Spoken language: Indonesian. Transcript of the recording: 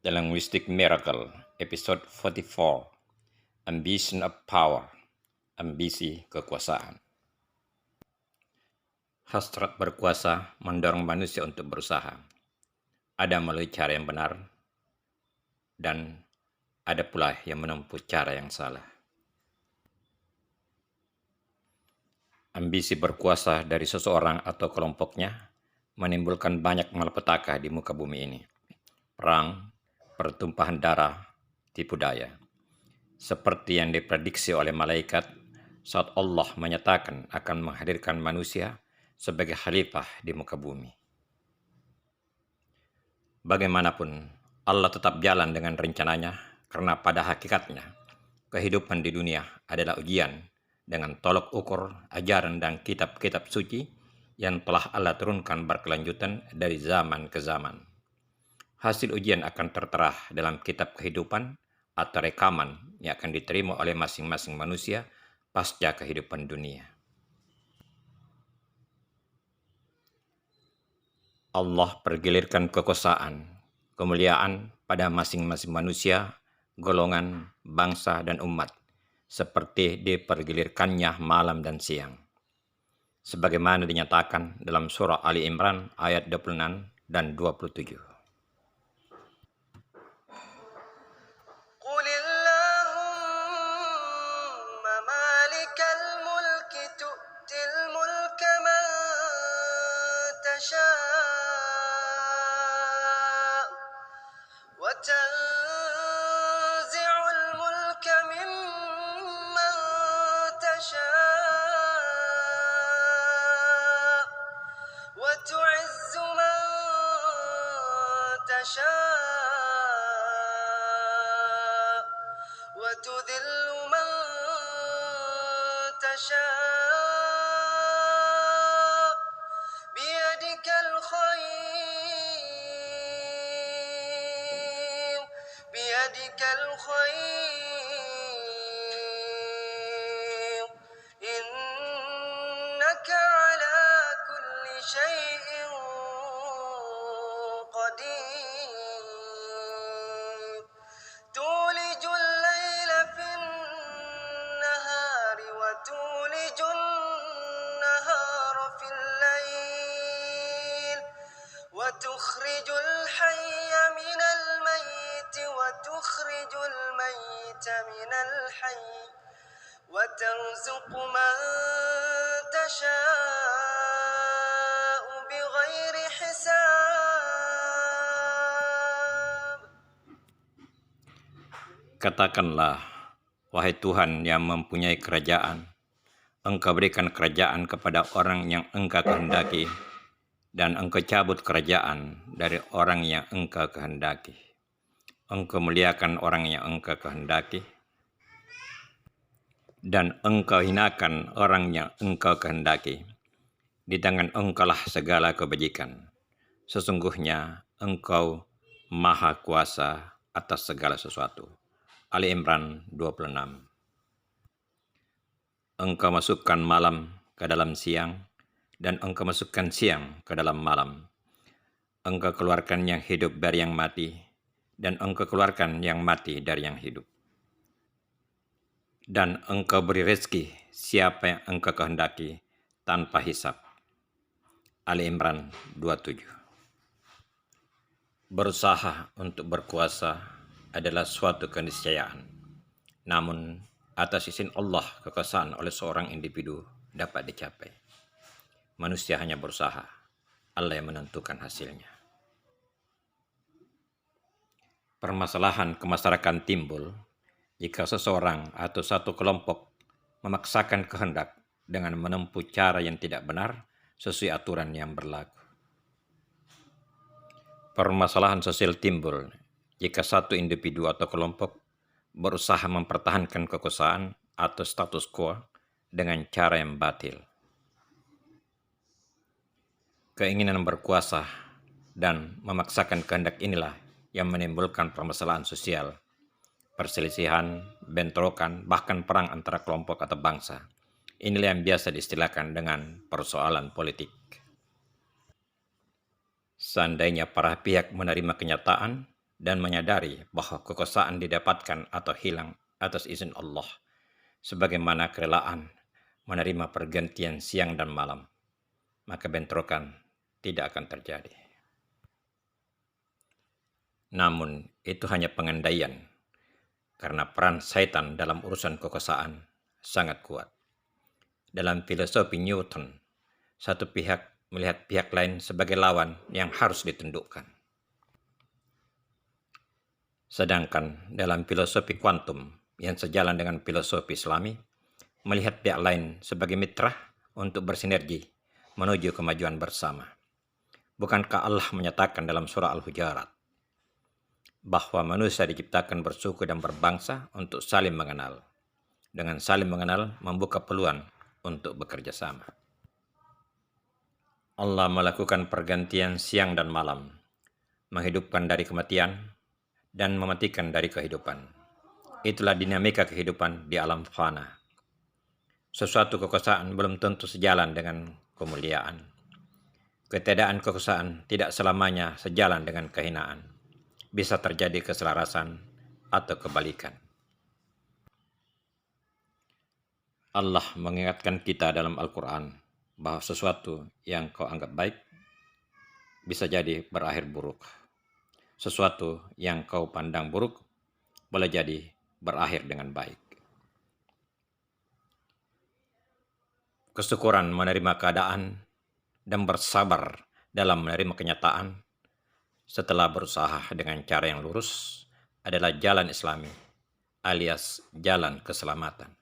The Linguistic Miracle, Episode 44, Ambition of Power, Ambisi Kekuasaan. Hasrat berkuasa mendorong manusia untuk berusaha. Ada melalui cara yang benar, dan ada pula yang menempuh cara yang salah. Ambisi berkuasa dari seseorang atau kelompoknya menimbulkan banyak malapetaka di muka bumi ini. Perang, pertumpahan darah, tipu daya. Seperti yang diprediksi oleh malaikat saat Allah menyatakan akan menghadirkan manusia sebagai khalifah di muka bumi. Bagaimanapun, Allah tetap jalan dengan rencananya karena pada hakikatnya kehidupan di dunia adalah ujian dengan tolok ukur ajaran dan kitab-kitab suci yang telah Allah turunkan berkelanjutan dari zaman ke zaman. Hasil ujian akan tertera dalam kitab kehidupan atau rekaman yang akan diterima oleh masing-masing manusia pasca kehidupan dunia. Allah pergilirkan kekuasaan, kemuliaan pada masing-masing manusia, golongan, bangsa, dan umat, seperti dipergilirkannya malam dan siang. Sebagaimana dinyatakan dalam surah Ali Imran ayat 26 dan 27. وتنزع الملك ممن تشاء وتعز من تشاء وتذل من تشاء بيدك الخير إنك على كل شيء قدير تولج الليل في النهار وتولج النهار في الليل وتخرج الحي من الميت وتخرج الميت من الحي وترزق من تشاء بغير حساب. Katakanlah, wahai Tuhan yang mempunyai kerajaan, Engkau berikan kerajaan kepada orang yang Engkau kehendaki, dan Engkau cabut kerajaan dari orang yang Engkau kehendaki. Engkau muliakan orang yang Engkau kehendaki, dan Engkau hinakan orang yang Engkau kehendaki. Di tangan Engkau lah segala kebajikan. Sesungguhnya Engkau maha kuasa atas segala sesuatu. Ali Imran 26. Engkau masukkan malam ke dalam siang, dan Engkau masukkan siang ke dalam malam. Engkau keluarkan yang hidup dari yang mati, dan Engkau keluarkan yang mati dari yang hidup. Dan Engkau beri rezeki siapa yang Engkau kehendaki tanpa hisab. Ali Imran 27. Berusaha untuk berkuasa adalah suatu keniscayaan. Namun, atas izin Allah, kekuasaan oleh seorang individu dapat dicapai. Manusia hanya berusaha, Allah yang menentukan hasilnya. Permasalahan kemasyarakatan timbul jika seseorang atau satu kelompok memaksakan kehendak dengan menempuh cara yang tidak benar sesuai aturan yang berlaku. Permasalahan sosial timbul jika satu individu atau kelompok berusaha mempertahankan kekuasaan atau status quo dengan cara yang batil. Keinginan berkuasa dan memaksakan kehendak inilah yang menimbulkan permasalahan sosial, perselisihan, bentrokan, bahkan perang antara kelompok atau bangsa. Inilah yang biasa diistilahkan dengan persoalan politik. Seandainya para pihak menerima kenyataan dan menyadari bahwa kekuasaan didapatkan atau hilang atas izin Allah, sebagaimana kerelaan menerima pergantian siang dan malam, maka bentrokan tidak akan terjadi. Namun, itu hanya pengandaian, karena peran syaitan dalam urusan kekuasaan sangat kuat. Dalam filosofi Newton, satu pihak melihat pihak lain sebagai lawan yang harus ditundukkan. Sedangkan dalam filosofi kuantum yang sejalan dengan filosofi Islami, melihat pihak lain sebagai mitra untuk bersinergi menuju kemajuan bersama. Bukankah Allah menyatakan dalam surah Al-Hujurat bahwa manusia diciptakan bersuku dan berbangsa untuk saling mengenal. Dengan saling mengenal membuka peluang untuk bekerja sama. Allah melakukan pergantian siang dan malam, menghidupkan dari kematian dan mematikan dari kehidupan. Itulah dinamika kehidupan di alam fana. Sesuatu kekuasaan belum tentu sejalan dengan kemuliaan. Ketiadaan kekuasaan tidak selamanya sejalan dengan kehinaan. Bisa terjadi keselarasan atau kebalikan. Allah mengingatkan kita dalam Al-Quran bahwa sesuatu yang kau anggap baik bisa jadi berakhir buruk. Sesuatu yang kau pandang buruk boleh jadi berakhir dengan baik. Kesyukuran menerima keadaan dan bersabar dalam menerima kenyataan setelah berusaha dengan cara yang lurus adalah jalan Islami alias jalan keselamatan.